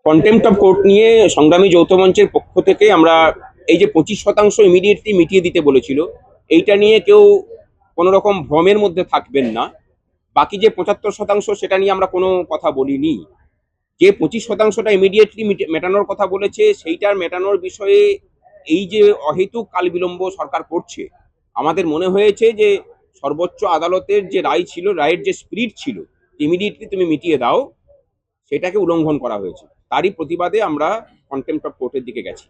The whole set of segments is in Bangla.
কন্টেম্পট অফ কোর্ট নিয়ে সংগ্রামী যৌথ মঞ্চের পক্ষ থেকে আমরা এই যে 25% ইমিডিয়েটলি মিটিয়ে দিতে বলেছিল, এইটা নিয়ে কেউ কোনো রকম ভ্রমের মধ্যে থাকবেন না। বাকি যে 75% সেটা নিয়ে আমরা কোনো কথা বলিনি। যে 25%টা ইমিডিয়েটলি মেটানোর কথা বলেছে, সেইটার মেটানোর বিষয়ে এই যে অহেতুক কাল বিলম্ব সরকার করছে, আমাদের মনে হয়েছে যে সর্বোচ্চ আদালতের যে রায় ছিল, রায়ের যে স্পিরিট ছিল, ইমিডিয়েটলি তুমি মিটিয়ে দাও, সেটাকে উল্লঙ্ঘন করা হয়েছে। তারই প্রতিবাদে আমরা কন্টেম্পট অফ কোর্টের দিকে গেছি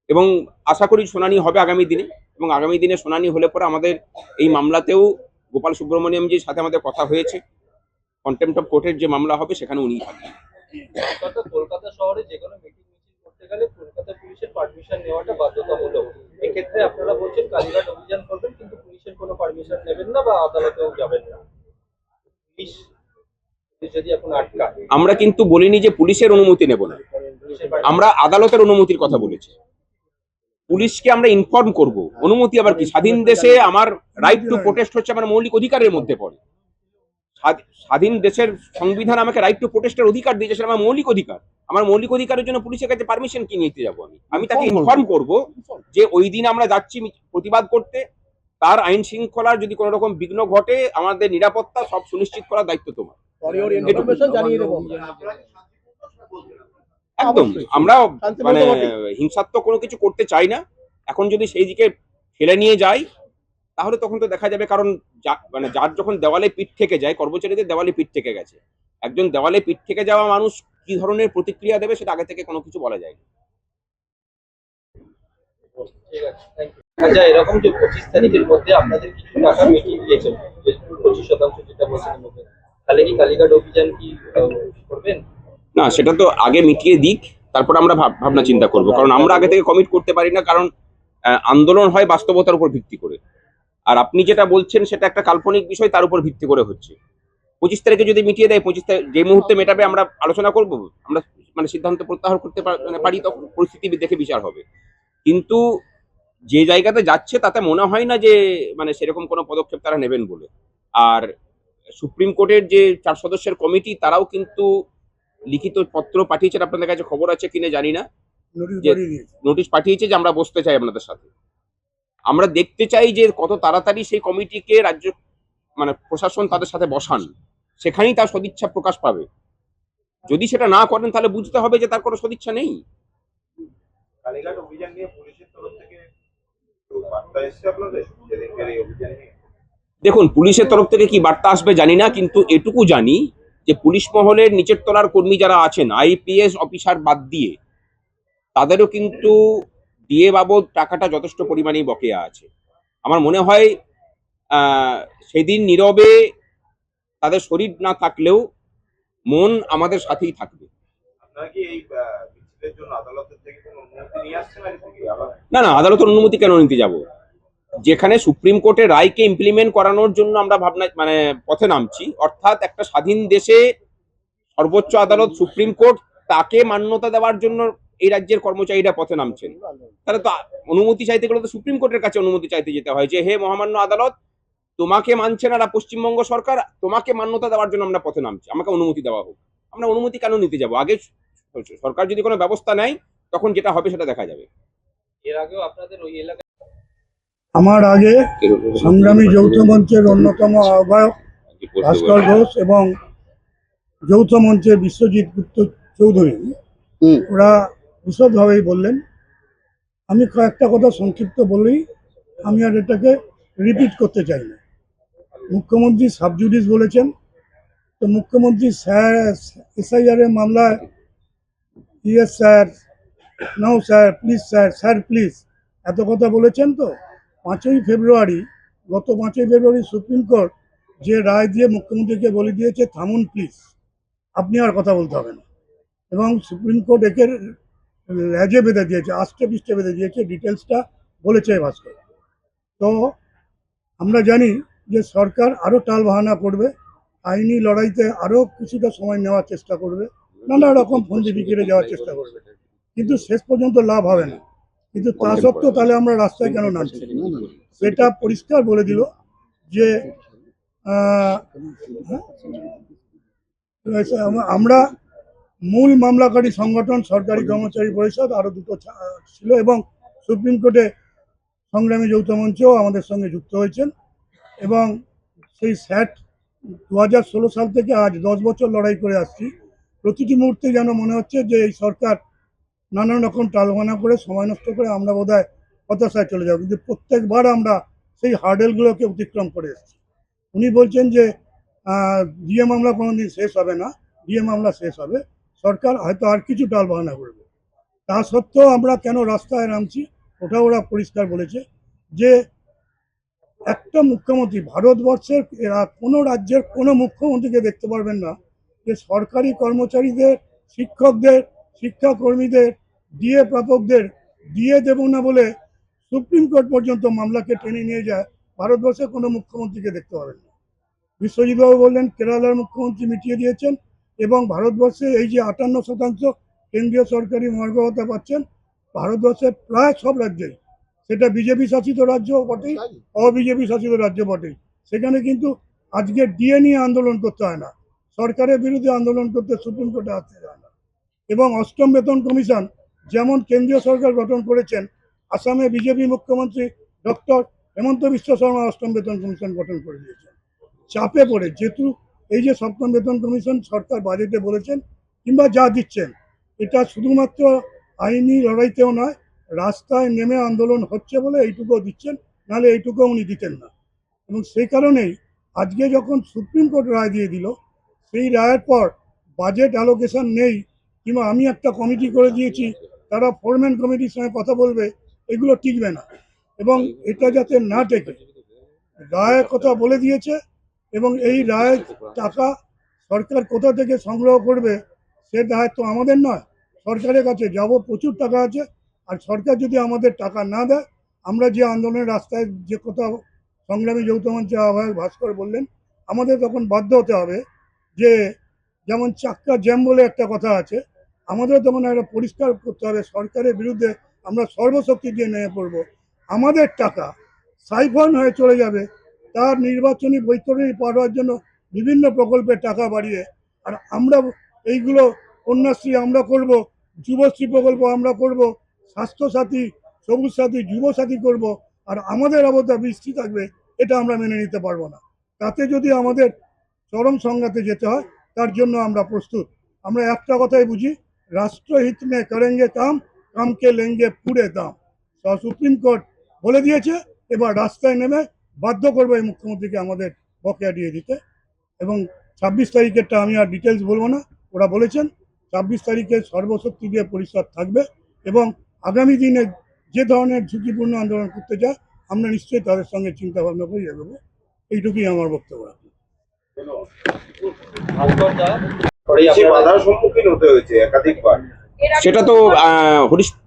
এবং আশা করি শুনানি হবে আগামী দিনে। এবং আগামী দিনে শুনানি হলে পরে আমাদের এই মামলাতেও গোপাল সুব্রমণিয়ামজির সাথে আমাদের কথা হয়েছে। কন্টেম্পট অফ কোর্টের যে মামলা হবে সেখানে উনি থাকবেন। কলকাতা শহরে যে কোনো মিটিং মিছিল করতে গেলে কলকাতা পুলিশের পারমিশন নেওয়াটা বাধ্যতামূলক। এক্ষেত্রে আপনারা বলছেন কালীঘাট অভিযান করবেন, কিন্তু পুলিশের কোনো পারমিশন নেবেন না বা আদালতেও যাবেন না। পুলিশ যদি এখন আটকায়, আমরা কিন্তু বলিনি যে পুলিশের অনুমতি নেব না, আমরা আদালতের অনুমতির কথা বলেছি। পুলিশকে আমরা ইনফর্ম করব, অনুমতি আবার কি? স্বাধীন দেশে আমার রাইট টু প্রোটেস্ট হচ্ছে আমার মৌলিক অধিকারের মধ্যে পড়ে। স্বাধীন দেশের সংবিধান আমাকে রাইট টু প্রোটেস্টের অধিকার দিয়েছে, সেটা আমার মৌলিক অধিকার। আমার মৌলিক অধিকারের জন্য পুলিশের কাছে পারমিশন কি নিতে যাবো? আমি তাকে ইনফর্ম করব যে ওই দিন আমরা যাচ্ছি প্রতিবাদ করতে, তার আইন শৃঙ্খলার যদি কোনো রকম বিঘ্ন ঘটে, আমাদের নিরাপত্তা সব সুনিশ্চিত করার দায়িত্ব তোমার। একদম আমরা মানে হিংসাত্মক কোনো কিছু করতে চাই না। এখন যদি সেই দিকে ঠেলে নিয়ে যাই তাহলে তখন তো দেখা যাবে, কারণ মানে যার যখন দেওয়ালে পিঠ থেকে যায়, কর্মচারীদের দেওয়ালে পিঠ থেকে গেছে, একজন দেওয়ালে পিঠ থেকে যাওয়া মানুষ কি ধরনের প্রতিক্রিয়া দেবে সেটা আগে থেকে কোনো কিছু বলা যায় না। আচ্ছা, এরকম যে 25 তারিখের মধ্যে আপনাদের কিছু টাকা মিটিয়ে দিয়েছেন, 25% যেটা বলছেন, তাহলে কি কালীঘাট অভিযান কি করবেন? না, সেটা তো আগে মিটিয়ে দিক, তারপর আমরা ভাবনা চিন্তা করব। কারণ আমরা আগে থেকে কমিট করতে পারি না, কারণ আন্দোলন হয় বাস্তবতার উপর ভিত্তি করে। আর আপনি যেটা বলছেন সেটা একটা কাল্পনিক বিষয়, তার উপর ভিত্তি করে হচ্ছে। 25 তারিখে যদি মিটিয়ে দেয়, 25 তারিখ যে মুহূর্তে মেটাবে আমরা আলোচনা করব, আমরা মানে সিদ্ধান্ত প্রত্যাহার করতে পারি, তখন পরিস্থিতি দেখে বিচার হবে। কিন্তু যে জায়গাতে যাচ্ছে তাতে মনে হয় না যে মানে সেরকম কোনো পদক্ষেপ তারা নেবেন বলে। আর সুপ্রিম কোর্টের যে 4 সদস্যের কমিটি, তারাও কিন্তু লিখিত পত্র পাঠিয়েছেন, আপনাদের কাছে খবর আছে কিনা জানি না, নোটিশ পাঠিয়েছে যে আমরা বসতে চাই আপনাদের সাথে। আমরা দেখতে চাই যে কত তাড়াতাড়ি সেই কমিটিকে রাজ্য মানে প্রশাসন তাদের সাথে বসান, সেখানেই তার সদিচ্ছা প্রকাশ পাবে। যদি সেটা না করেন তাহলে বুঝতে হবে যে তার কোনো সদিচ্ছা নেই। কালীঘাট অভিযান নিয়ে পুলিশের তরফ থেকে বার্তা এসেছে আপনাদের যেদিনকার এই অভিযান নিয়ে? দেখুন, পুলিশের তরফ থেকে কি বার্তা আসবে জানি না, কিন্তু এটুকু জানি যে পুলিশ মহলের নিচের তলার কর্মী যারা আছেন, আইপিএস অফিসার বাদ দিয়ে, তাদেরও কিন্তু ডিএ বাবদ টাকাটা যথেষ্ট পরিমাণেই বকেয়া আছে। আমার মনে হয় সেদিন নীরবে তাদের শরীর না থাকলেও মন আমাদের সাথেই থাকবে। আপনারা কি এই মিছিলের জন্য আদালতের থেকে কোনো অনুমতি নিয়ে আসছেন আগে থেকে? না না, আদালতের অনুমতি কেন নিতে যাব? যেখানে সুপ্রিম কোর্টের রায়কে ইমপ্লিমেন্ট করানোর জন্য আমরা ভাবনা মানে পথে নামছি, অর্থাৎ একটা স্বাধীন দেশে সর্বোচ্চ আদালত সুপ্রিম কোর্ট, তাকে মান্যতা দেওয়ার জন্য এই রাজ্যের কর্মচারীরা পথে নামছেন। তাহলে তো অনুমতি চাইতে গেলে তো সুপ্রিম কোর্টের কাছে অনুমতি চাইতে যেতে হয় যে হে মহামান্য আদালত, তোমাকে মানছে না পশ্চিমবঙ্গ সরকার, তোমাকে মান্যতা দেওয়ার জন্য আমরা পথে নামছি, আমাকে অনুমতি দেওয়া হোক। আমরা অনুমতি কেন নিতে যাব? আগে সরকার যদি কোনো ব্যবস্থা নেয় তখন যেটা হবে সেটা দেখা যাবে। এর আগেও আপনাদের ওই এলাকায় আমার আগে সংগ্রামী যৌথ মঞ্চের অন্যতম আহ্বায়ক ভাস্কর ঘোষ এবং যৌথ মঞ্চের বিশ্বজিৎ গুপ্ত চৌধুরী, ওরা বিশদভাবেই বললেন। আমি কয়েকটা কথা সংক্ষিপ্ত বলেই আমি আর এটাকে রিপিট করতে চাই না। মুখ্যমন্ত্রী সাবজুডিস বলেছেন, তো মুখ্যমন্ত্রী স্যার এসআইআর এর মামলায় yes sir, no sir, please sir, sir please এত কথা বলেছেন। তো 5ই ফেব্রুয়ারি, গত 5ই ফেব্রুয়ারি সুপ্রিম কোর্ট যে রায় দিয়ে মুখ্যমন্ত্রীকে বলে দিয়েছে থামুন প্লিজ, আপনি আর কথা বলতে হবে না। এবং সুপ্রিম কোর্ট একে লেজে বেঁধে দিয়েছে, আষ্টে পৃষ্ঠে বেঁধে দিয়েছে, ডিটেলসটা বলেছে ভাস্কর। তো আমরা জানি যে সরকার আরও টাল বাহানা করবে, আইনি লড়াইতে আরও কিছুটা সময় নেওয়ার চেষ্টা করবে, নানা রকম ফন্দি বিকিরে যাওয়ার চেষ্টা করবে, কিন্তু শেষ পর্যন্ত লাভ হবে না। কিন্তু তা সত্ত্বেও তাহলে আমরা রাস্তায় কেন নামছি? সেটা পরিষ্কার বলে দিল যে আমরা মূল মামলাকারী সংগঠন সরকারি কর্মচারী পরিষদ, আরো দুটো ছিল, এবং সুপ্রিম কোর্টে সংগ্রামী যৌথ মঞ্চও আমাদের সঙ্গে যুক্ত হয়েছেন। এবং সেই স্যাট 2016 সাল থেকে আজ 10 বছর লড়াই করে আসছি। প্রতিটি মুহূর্তে যেন মনে হচ্ছে যে এই সরকার নানান রকম টালবানা করে সময় নষ্ট করে আমরা বোধহয় হতাশায় চলে যাব, কিন্তু প্রত্যেকবার আমরা সেই হার্ডেলগুলোকে অতিক্রম করে এসেছি। উনি বলছেন যে ডিএ মামলা কোনোদিন শেষ হবে না, ডিএ মামলা শেষ হবে, সরকার হয়তো আর কিছু টালবাহানা করবে। তা সত্ত্বেও আমরা কেন রাস্তায় নামছি ওটা ওরা পরিষ্কার বলেছে যে একটা মুখ্যমন্ত্রী, ভারতবর্ষের কোনো রাজ্যের কোনো মুখ্যমন্ত্রীকে দেখতে পারবেন না যে সরকারি কর্মচারীদের, শিক্ষকদের, শিক্ষাকর্মীদের, ডিএ প্রাপকদের ডিএ দেব না বলে সুপ্রিম কোর্ট পর্যন্ত মামলাকে টেনে নিয়ে যায়। ভারতবর্ষের কোনো মুখ্যমন্ত্রীকে দেখতে পাবেন না। বিশ্বজিৎবাবু বললেন কেরালার মুখ্যমন্ত্রী মিটিয়ে দিয়েছেন, এবং ভারতবর্ষে এই যে 58% কেন্দ্রীয় সরকারি মর্গ ভাতা পাচ্ছেন, ভারতবর্ষের প্রায় সব রাজ্যেই, সেটা বিজেপি শাসিত রাজ্য বটেই, অবিজেপি শাসিত রাজ্য বটেই, সেখানে কিন্তু আজকে ডিএ নিয়ে আন্দোলন করতে হয় না, সরকারের বিরুদ্ধে আন্দোলন করতে সুপ্রিম কোর্টে আসতে হয় না। এবং অষ্টম বেতন কমিশন যেমন কেন্দ্রীয় সরকার গঠন করেছেন, আসামে বিজেপি মুখ্যমন্ত্রী ডক্টর হেমন্ত বিশ্ব শর্মা অষ্টম বেতন কমিশন গঠন করে দিয়েছেন চাপে পড়ে। যেহেতু এই যে সপ্তম বেতন কমিশন সরকার বাজেটে বলেছেন কিংবা যা দিচ্ছেন, এটা শুধুমাত্র আইনি লড়াইতেও নয়, রাস্তায় নেমে আন্দোলন হচ্ছে বলে এইটুকুও দিচ্ছেন, নাহলে এইটুকুও উনি দিতেন না। এবং সেই কারণেই আজকে যখন সুপ্রিম কোর্ট রায় দিয়ে দিল, সেই রায়ের পর বাজেট অ্যালোকেশন নেই, কিংবা আমি একটা কমিটি করে দিয়েছি, তারা ফোরম্যান কমিটির সঙ্গে কথা বলবে, এগুলো টিকবে না। এবং এটা যাতে না টেকে, রায়ের কথা বলে দিয়েছে, এবং এই রায়ের টাকা সরকার কোথা থেকে সংগ্রহ করবে সে দায়িত্ব আমাদের নয়, সরকারের কাছে যাব, প্রচুর টাকা আছে। আর সরকার যদি আমাদের টাকা না দেয়, আমরা যে আন্দোলনের রাস্তায় যে কথা সংগ্রামী যৌথ মঞ্চের আহ্বায়ক ভাস্কর বললেন, আমাদের তখন বাধ্য হতে হবে যে, যেমন চাক্কা জ্যাম বলে একটা কথা আছে, আমাদেরও তখন একটা পরিষ্কার করতে হবে, সরকারের বিরুদ্ধে আমরা সর্বশক্তি দিয়ে নেমে পড়ব। আমাদের টাকা সাইফন হয়ে চলে যাবে, তার নির্বাচনী বৈতরণী পার হওয়ার জন্য বিভিন্ন প্রকল্পের টাকা বাড়িয়ে, আর আমরা এইগুলো কন্যাশ্রী আমরা করব, যুবশ্রী প্রকল্প আমরা করব, স্বাস্থ্যসাথী, সবুজ সাথী, যুব সাথী করব, আর আমাদের অবস্থা বৃষ্টি থাকবে, এটা আমরা মেনে নিতে পারবো না। তাতে যদি আমাদের চরম সংঘাতে যেতে হয়, তার জন্য আমরা প্রস্তুত। আমরা একটা কথাই বুঝি, রাষ্ট্রহিত মে করেঙ্গে কাম, কামকে লেঙ্গে পুরে দাম। সুপ্রিম কোর্ট বলে দিয়েছে, এবার রাস্তায় নেমে বাধ্য করবো এই মুখ্যমন্ত্রীকে আমাদের বকেয়া দিয়ে দিতে। এবং 26 তারিখেরটা আমি আর ডিটেলস বলবো না, ওরা বলেছেন 26 তারিখে সর্বশক্তি দিয়ে পরিষদ থাকবে, এবং আগামী দিনে যে ধরনের ঝুঁকিপূর্ণ আন্দোলন করতে চায় আমরা নিশ্চয়ই তাদের সঙ্গে চিন্তা ভাবনা করে এগোবো। এইটুকুই আমার বক্তব্য। ভাস্কর দা, সে বাধার সম্মুখীন হতে হয়েছে একাধিকবার। সেটা তো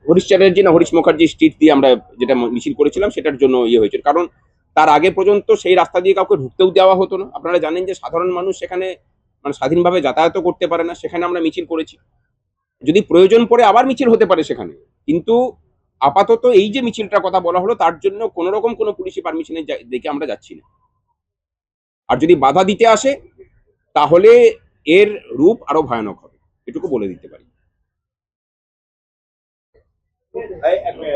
হরিশ চ্যাটার্জি না হরিশ মুখার্জি স্ট্রিট দিয়ে আমরা যেটা মিছিল করেছিলাম সেটার জন্য ইয়ে হয়েছিল। কারণ তার আগে পর্যন্ত সেই রাস্তা দিয়ে কাউকে ঢুকতেও দেওয়া হতো না। আপনারা জানেন যে সাধারণ মানুষ সেখানে মানে স্বাধীনভাবে যাতায়াতও করতে পারে না, সেখানে আমরা মিছিল করেছি। যদি প্রয়োজন পড়ে আবার মিছিল হতে পারে সেখানে, কিন্তু আপাতত এই যে মিছিলটার কথা বলা হলো তার জন্য কোনো রকম কোনো পুলিশি পারমিশনের দেখে আমরা যাচ্ছি না। আর যদি বাধা দিতে আসে তাহলে এর রূপ আরো ভয়ানক হবে, এটুকু বলে দিতে পারি।